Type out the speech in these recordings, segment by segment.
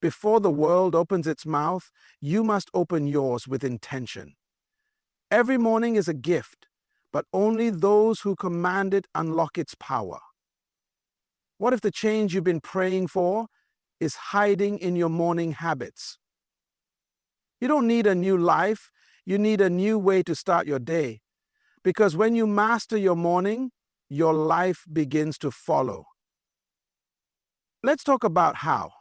Before the world opens its mouth, you must open yours with intention. Every morning is a gift, but only those who command it unlock its power. What if the change you've been praying for is hiding in your morning habits? You don't need a new life, you need a new way to start your day. Because when you master your morning, your life begins to follow. Let's talk about how.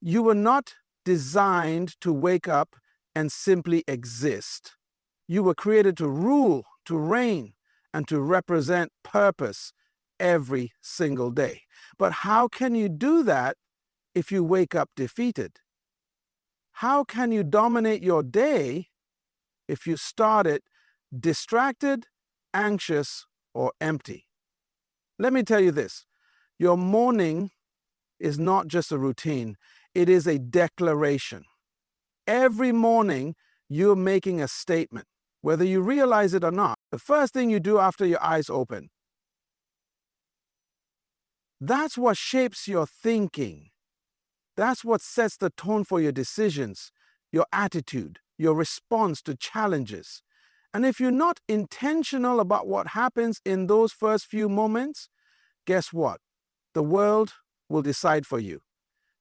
You were not designed to wake up and simply exist. You were created to rule, to reign, and to represent purpose every single day. But how can you do that if you wake up defeated? How can you dominate your day if you start it distracted, anxious, or empty? Let me tell you this. Your morning is not just a routine. It is a declaration. Every morning, you're making a statement, whether you realize it or not. The first thing you do after your eyes open. That's what shapes your thinking. That's what sets the tone for your decisions, your attitude, your response to challenges. And if you're not intentional about what happens in those first few moments, guess what? The world will decide for you.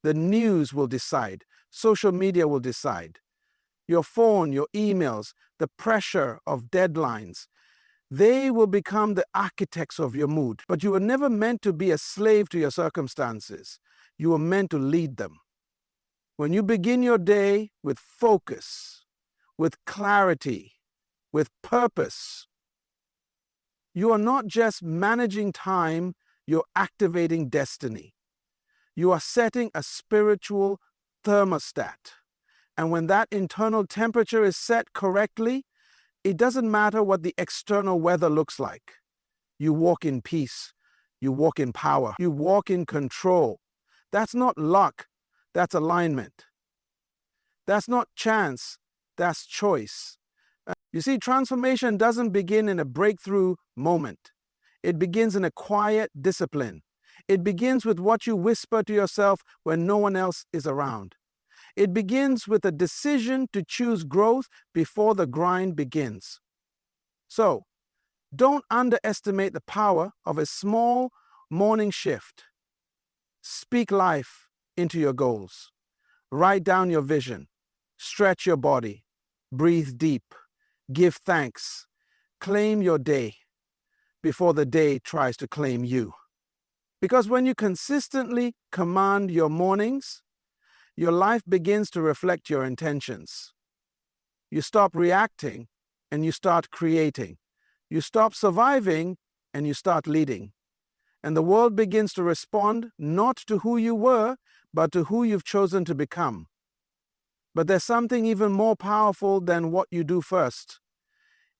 The news will decide. Social media will decide. Your phone, your emails, the pressure of deadlines, they will become the architects of your mood. But you were never meant to be a slave to your circumstances. You were meant to lead them. When you begin your day with focus, with clarity, with purpose, you are not just managing time, you're activating destiny. You are setting a spiritual thermostat. And when that internal temperature is set correctly, it doesn't matter what the external weather looks like. You walk in peace. You walk in power. You walk in control. That's not luck. That's alignment. That's not chance. That's choice. You see, transformation doesn't begin in a breakthrough moment. It begins in a quiet discipline. It begins with what you whisper to yourself when no one else is around. It begins with a decision to choose growth before the grind begins. So, don't underestimate the power of a small morning shift. Speak life into your goals. Write down your vision. Stretch your body. Breathe deep. Give thanks. Claim your day before the day tries to claim you. Because when you consistently command your mornings, your life begins to reflect your intentions. You stop reacting and you start creating. You stop surviving and you start leading. And the world begins to respond not to who you were, but to who you've chosen to become. But there's something even more powerful than what you do first.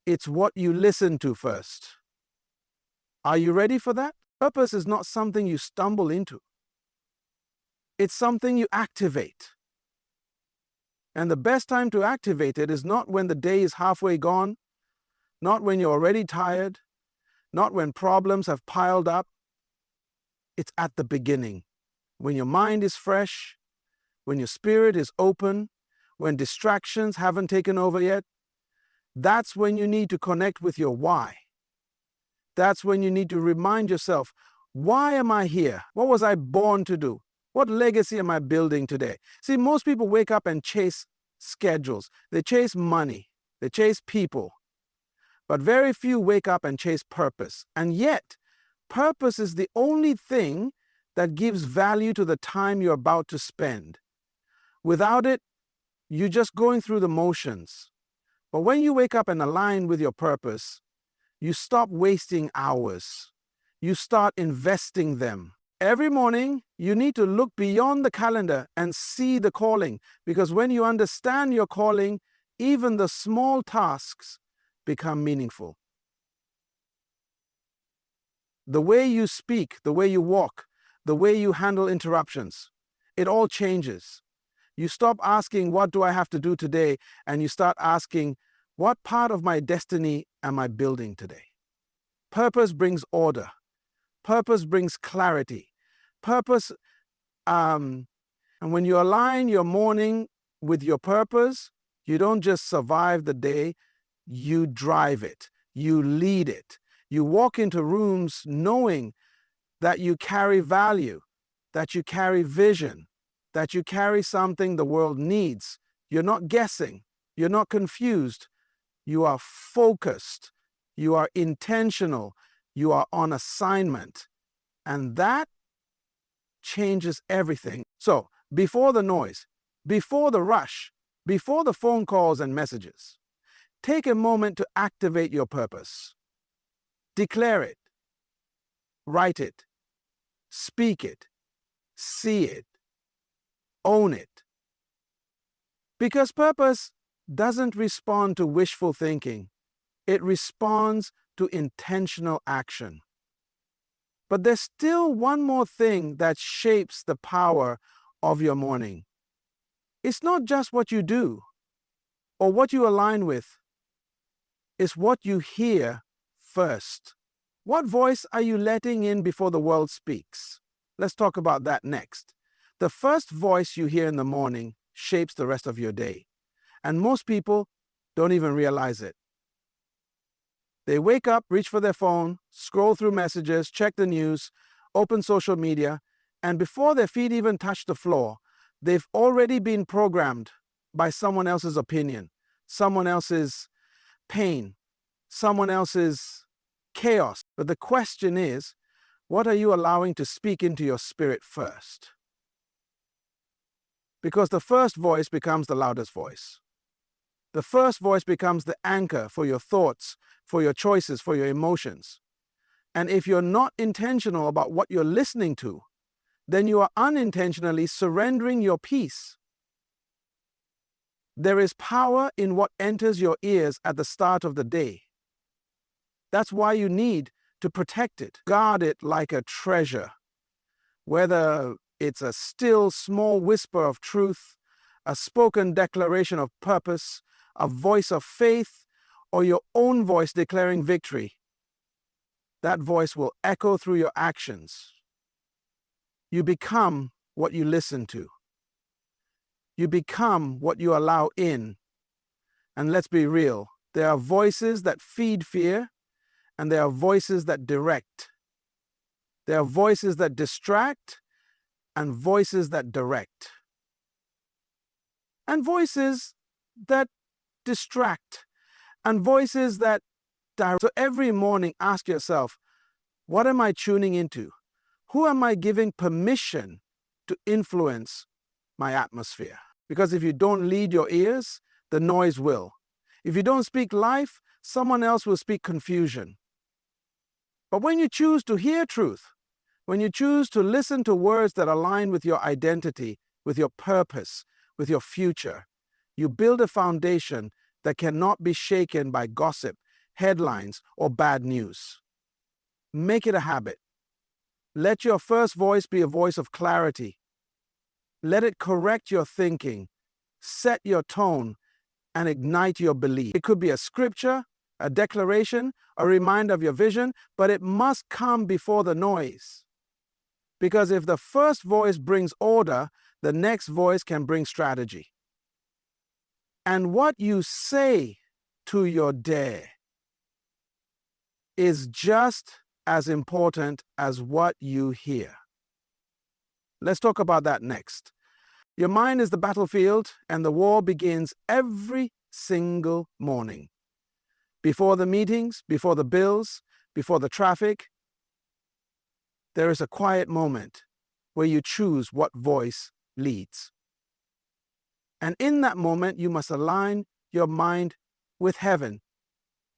It's what you listen to first. Are you ready for that? Purpose is not something you stumble into. It's something you activate. And the best time to activate it is not when the day is halfway gone, not when you're already tired, not when problems have piled up. It's at the beginning, when your mind is fresh, when your spirit is open, when distractions haven't taken over yet. That's when you need to connect with your why. That's when you need to remind yourself, why am I here? What was I born to do? What legacy am I building today? See, most people wake up and chase schedules. They chase money. They chase people. But very few wake up and chase purpose. And yet, purpose is the only thing that gives value to the time you're about to spend. Without it, you're just going through the motions. But when you wake up and align with your purpose, you stop wasting hours. You start investing them. Every morning, you need to look beyond the calendar and see the calling, because when you understand your calling, even the small tasks become meaningful. The way you speak, the way you walk, the way you handle interruptions, it all changes. You stop asking, what do I have to do today? And you start asking, what part of my destiny am I building today? Purpose brings order. Purpose brings clarity. Purpose, and And when you align your morning with your purpose, you don't just survive the day, you drive it, you lead it. You walk into rooms knowing that you carry value, that you carry vision, that you carry something the world needs. You're not guessing, you're not confused, you are focused, you are intentional, you are on assignment. And that changes everything. So, before the noise, before the rush, before the phone calls and messages, take a moment to activate your purpose. Declare it, write it, speak it, see it, own it. Because purpose doesn't respond to wishful thinking, it responds to intentional action. But there's still one more thing that shapes the power of your morning. It's not just what you do or what you align with, it's what you hear first. What voice are you letting in before the world speaks? Let's talk about that next. The first voice you hear in the morning shapes the rest of your day. And most people don't even realize it. They wake up, reach for their phone, scroll through messages, check the news, open social media, and before their feet even touch the floor, they've already been programmed by someone else's opinion, someone else's pain, someone else's chaos. But the question is, what are you allowing to speak into your spirit first? Because the first voice becomes the loudest voice. The first voice becomes the anchor for your thoughts, for your choices, for your emotions. And if you're not intentional about what you're listening to, then you are unintentionally surrendering your peace. There is power in what enters your ears at the start of the day. That's why you need to protect it, guard it like a treasure. Whether it's a still, small whisper of truth, a spoken declaration of purpose, a voice of faith, or your own voice declaring victory, that voice will echo through your actions. You become what you listen to. You become what you allow in. And let's be real, there are voices that feed fear, and there are voices that direct. There are voices that distract, and voices that direct. And voices that distract, and voices that direct. So every morning, ask yourself, what am I tuning into? Who am I giving permission to influence my atmosphere? Because if you don't lead your ears, the noise will. If you don't speak life, someone else will speak confusion. But when you choose to hear truth, when you choose to listen to words that align with your identity, with your purpose, with your future, you build a foundation that cannot be shaken by gossip, headlines, or bad news. Make it a habit. Let your first voice be a voice of clarity. Let it correct your thinking, set your tone, and ignite your belief. It could be a scripture, a declaration, a reminder of your vision, but it must come before the noise. Because if the first voice brings order, the next voice can bring strategy. And what you say to your day is just as important as what you hear. Let's talk about that next. Your mind is the battlefield, and the war begins every single morning. Before the meetings, before the bills, before the traffic, there is a quiet moment where you choose what voice leads. And in that moment, you must align your mind with heaven,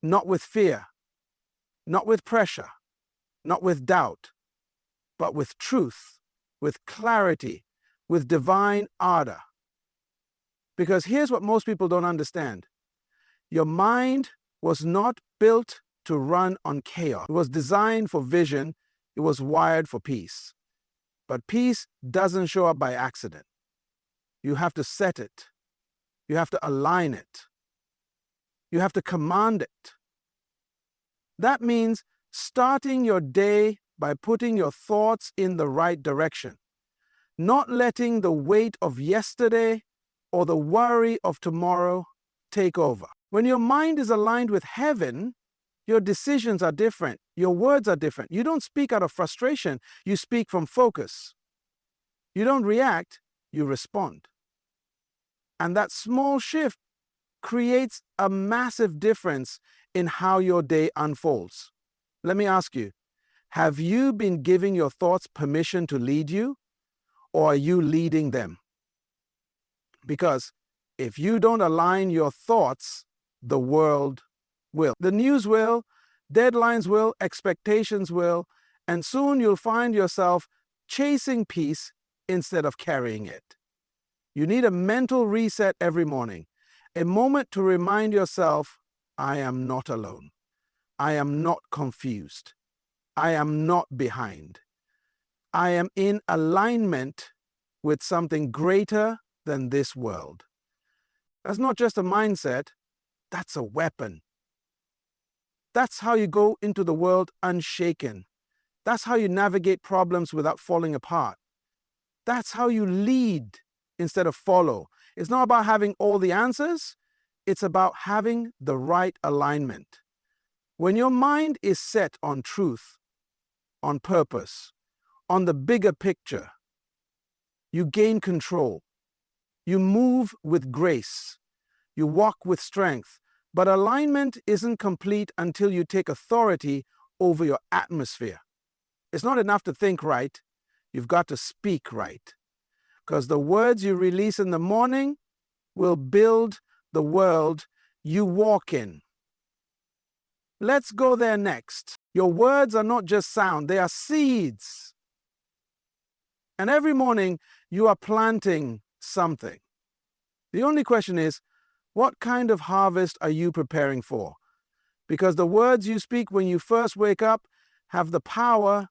not with fear, not with pressure, not with doubt, but with truth, with clarity, with divine ardor. Because here's what most people don't understand. Your mind was not built to run on chaos. It was designed for vision. It was wired for peace. But peace doesn't show up by accident. You have to set it. You have to align it. You have to command it. That means starting your day by putting your thoughts in the right direction. not letting the weight of yesterday or the worry of tomorrow take over. When your mind is aligned with heaven, your decisions are different. Your words are different. You don't speak out of frustration. You speak from focus. You don't react, you respond. And that small shift creates a massive difference in how your day unfolds. Let me ask you, have you been giving your thoughts permission to lead you, or are you leading them? Because if you don't align your thoughts, the world will. The news will, deadlines will, expectations will, and soon you'll find yourself chasing peace instead of carrying it. You need a mental reset every morning, a moment to remind yourself, I am not alone. I am not confused. I am not behind. I am in alignment with something greater than this world. That's not just a mindset, that's a weapon. That's how you go into the world unshaken. That's how you navigate problems without falling apart. That's how you lead instead of follow. It's not about having all the answers, it's about having the right alignment. When your mind is set on truth, on purpose, on the bigger picture, you gain control. You move with grace. You walk with strength. But alignment isn't complete until you take authority over your atmosphere. It's not enough to think right. You've got to speak right. Because the words you release in the morning will build the world you walk in. Let's go there next. Your words are not just sound, they are seeds. And every morning you are planting something. The only question is, what kind of harvest are you preparing for? Because the words you speak when you first wake up have the power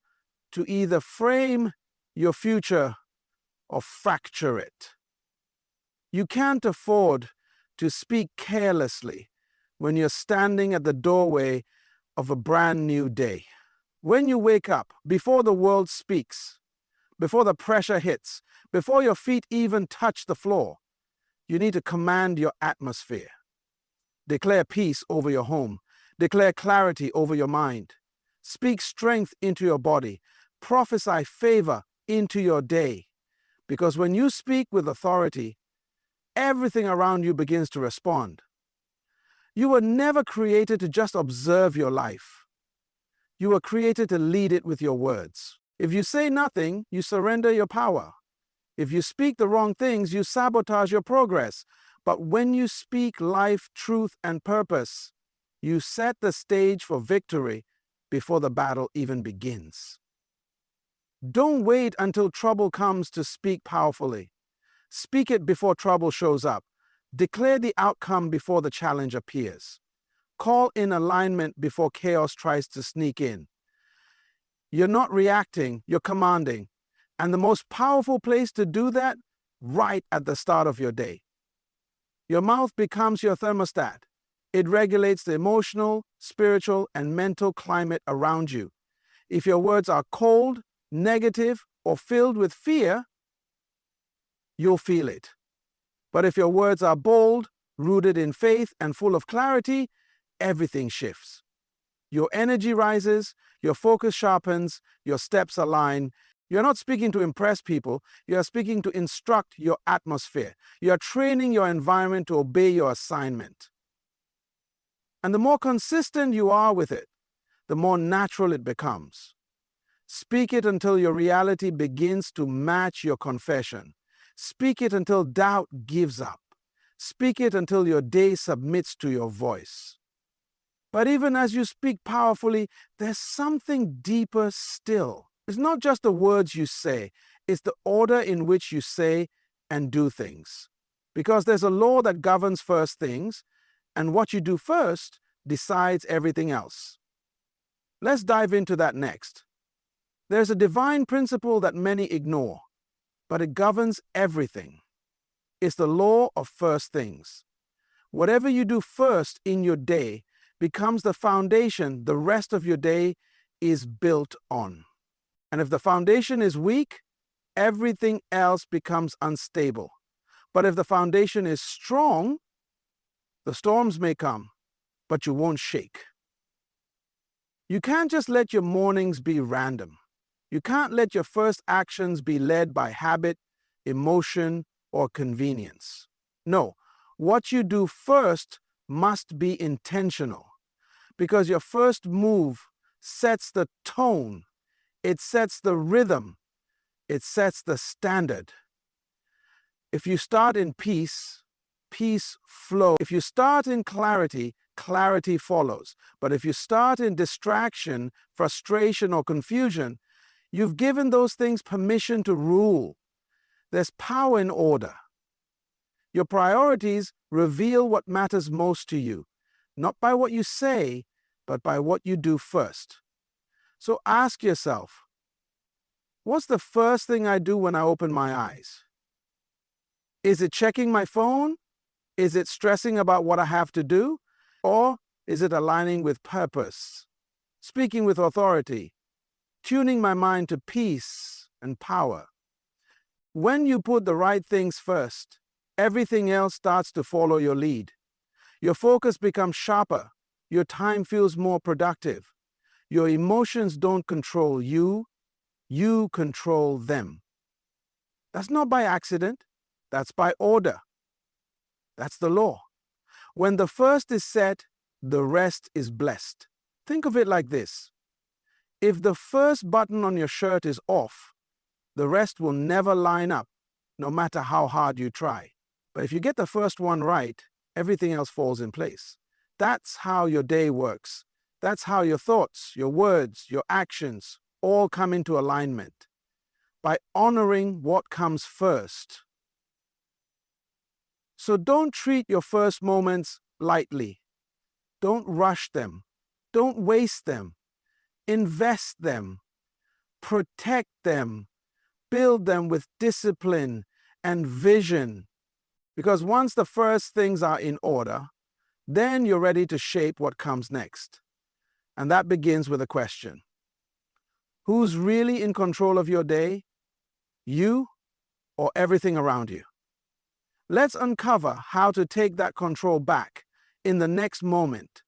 to either frame your future or fracture it. You can't afford to speak carelessly when you're standing at the doorway of a brand new day. When you wake up, before the world speaks, before the pressure hits, before your feet even touch the floor, you need to command your atmosphere. Declare peace over your home. Declare clarity over your mind. Speak strength into your body. Prophesy favor into your day. Because when you speak with authority, everything around you begins to respond. You were never created to just observe your life. You were created to lead it with your words. If you say nothing, you surrender your power. If you speak the wrong things, you sabotage your progress. But when you speak life, truth, and purpose, you set the stage for victory before the battle even begins. Don't wait until trouble comes to speak powerfully. Speak it before trouble shows up. Declare the outcome before the challenge appears. Call in alignment before chaos tries to sneak in. You're not reacting, you're commanding. And the most powerful place to do that, right at the start of your day. Your mouth becomes your thermostat. It regulates the emotional, spiritual, and mental climate around you. If your words are cold, negative, or filled with fear, you'll feel it. But if your words are bold, rooted in faith, and full of clarity, everything shifts. Your energy rises, your focus sharpens, your steps align. You're not speaking to impress people, you are speaking to instruct your atmosphere. You are training your environment to obey your assignment. And the more consistent you are with it, the more natural it becomes. Speak it until your reality begins to match your confession. Speak it until doubt gives up. Speak it until your day submits to your voice. But even as you speak powerfully, there's something deeper still. It's not just the words you say, it's the order in which you say and do things. Because there's a law that governs first things, and what you do first decides everything else. Let's dive into that next. There's a divine principle that many ignore, but it governs everything. It's the law of first things. Whatever you do first in your day becomes the foundation the rest of your day is built on. And if the foundation is weak, everything else becomes unstable. But if the foundation is strong, the storms may come, but you won't shake. You can't just let your mornings be random. You can't let your first actions be led by habit, emotion, or convenience. No, what you do first must be intentional, because your first move sets the tone, it sets the rhythm, it sets the standard. If you start in peace, peace flows. If you start in clarity, clarity follows. But if you start in distraction, frustration, or confusion, you've given those things permission to rule. There's power in order. Your priorities reveal what matters most to you, not by what you say, but by what you do first. So ask yourself, what's the first thing I do when I open my eyes? Is it checking my phone? Is it stressing about what I have to do? Or is it aligning with purpose, speaking with authority, tuning my mind to peace and power? When you put the right things first, everything else starts to follow your lead. Your focus becomes sharper. Your time feels more productive. Your emotions don't control you. You control them. That's not by accident. That's by order. That's the law. When the first is set, the rest is blessed. Think of it like this. If the first button on your shirt is off, the rest will never line up, no matter how hard you try. But if you get the first one right, everything else falls in place. That's how your day works. That's how your thoughts, your words, your actions all come into alignment. By honoring what comes first. So don't treat your first moments lightly. Don't rush them. Don't waste them. Invest them. Protect them. Build them with discipline and vision. Because once the first things are in order, then you're ready to shape what comes next. And that begins with a question. Who's really in control of your day? You or everything around you? Let's uncover how to take that control back in the next moment.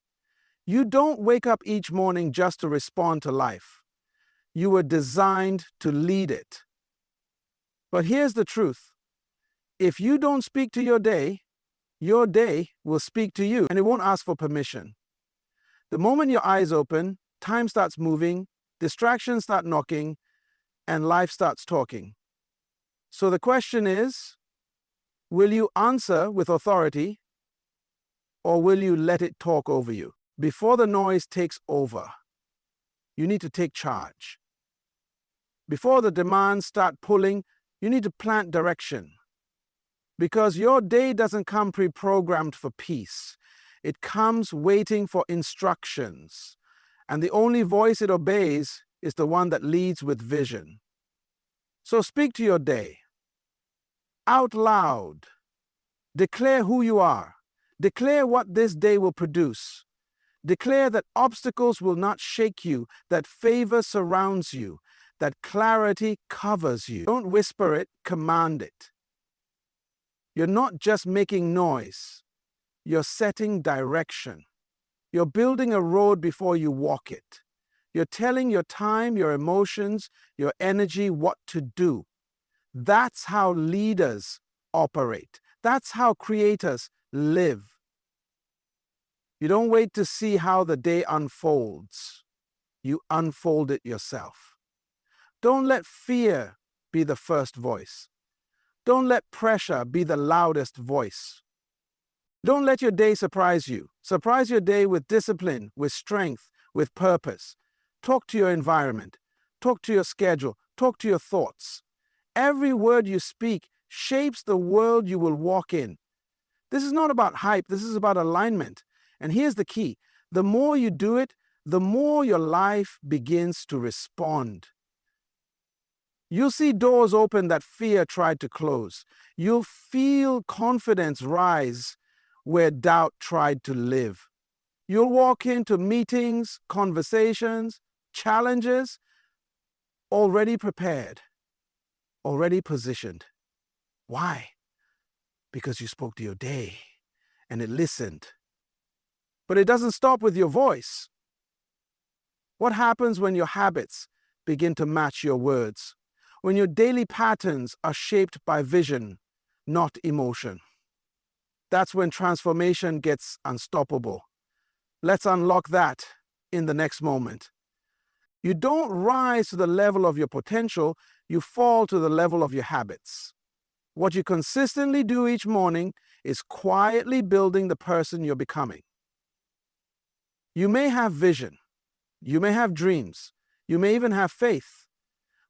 You don't wake up each morning just to respond to life. You were designed to lead it. But here's the truth. If you don't speak to your day will speak to you, and it won't ask for permission. The moment your eyes open, time starts moving, distractions start knocking, and life starts talking. So the question is, will you answer with authority, or will you let it talk over you? Before the noise takes over, you need to take charge. Before the demands start pulling, you need to plant direction. Because your day doesn't come pre-programmed for peace. It comes waiting for instructions. And the only voice it obeys is the one that leads with vision. So speak to your day. Out loud. Declare who you are. Declare what this day will produce. Declare that obstacles will not shake you, that favor surrounds you, that clarity covers you. Don't whisper it, command it. You're not just making noise. You're setting direction. You're building a road before you walk it. You're telling your time, your emotions, your energy what to do. That's how leaders operate. That's how creators live. You don't wait to see how the day unfolds. You unfold it yourself. Don't let fear be the first voice. Don't let pressure be the loudest voice. Don't let your day surprise you. Surprise your day with discipline, with strength, with purpose. Talk to your environment. Talk to your schedule. Talk to your thoughts. Every word you speak shapes the world you will walk in. This is not about hype. This is about alignment. And here's the key. The more you do it, the more your life begins to respond. You'll see doors open that fear tried to close. You'll feel confidence rise where doubt tried to live. You'll walk into meetings, conversations, challenges, already prepared, already positioned. Why? Because you spoke to your day and it listened. But it doesn't stop with your voice. What happens when your habits begin to match your words? When your daily patterns are shaped by vision, not emotion? That's when transformation gets unstoppable. Let's unlock that in the next moment. You don't rise to the level of your potential, you fall to the level of your habits. What you consistently do each morning is quietly building the person you're becoming. You may have vision, you may have dreams, you may even have faith,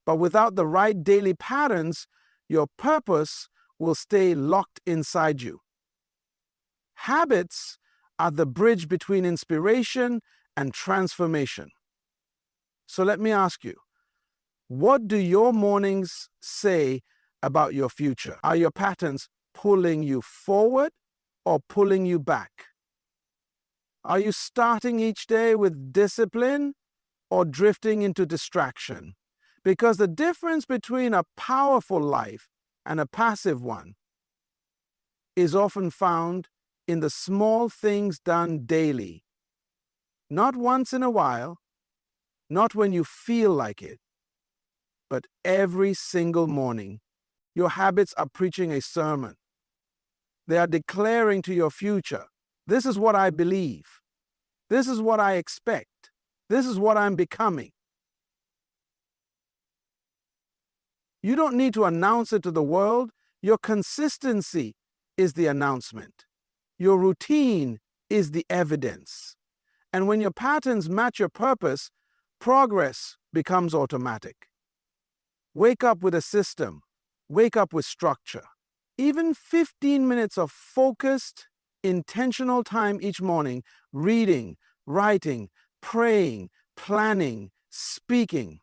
but without the right daily patterns, your purpose will stay locked inside you. Habits are the bridge between inspiration and transformation. So let me ask you, what do your mornings say about your future? Are your patterns pulling you forward or pulling you back? Are you starting each day with discipline or drifting into distraction? Because the difference between a powerful life and a passive one is often found in the small things done daily. Not once in a while, not when you feel like it, but every single morning. Your habits are preaching a sermon. They are declaring to your future, this is what I believe. This is what I expect. This is what I'm becoming. You don't need to announce it to the world. Your consistency is the announcement. Your routine is the evidence. And when your patterns match your purpose, progress becomes automatic. Wake up with a system. Wake up with structure. Even 15 minutes of focused, intentional time each morning, reading, writing, praying, planning, speaking,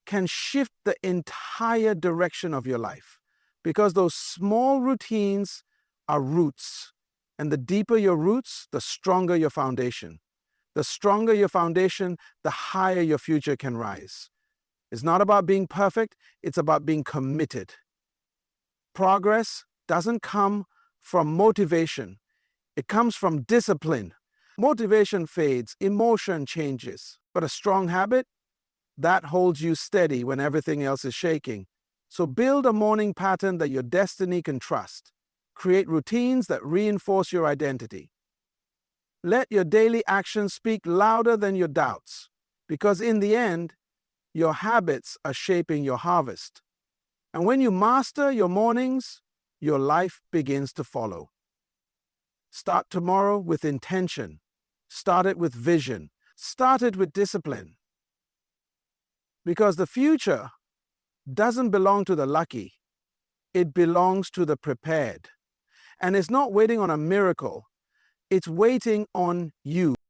can shift the entire direction of your life. Because those small routines are roots. And the deeper your roots, the stronger your foundation. The stronger your foundation, the higher your future can rise. It's not about being perfect, it's about being committed. Progress doesn't come from motivation, it comes from discipline. Motivation fades, emotion changes, but a strong habit, that holds you steady when everything else is shaking. So build a morning pattern that your destiny can trust. Create routines that reinforce your identity. Let your daily actions speak louder than your doubts, because in the end, your habits are shaping your harvest. And when you master your mornings, your life begins to follow. Start tomorrow with intention. Start it with vision. Start it with discipline. Because the future doesn't belong to the lucky. It belongs to the prepared. And it's not waiting on a miracle. It's waiting on you.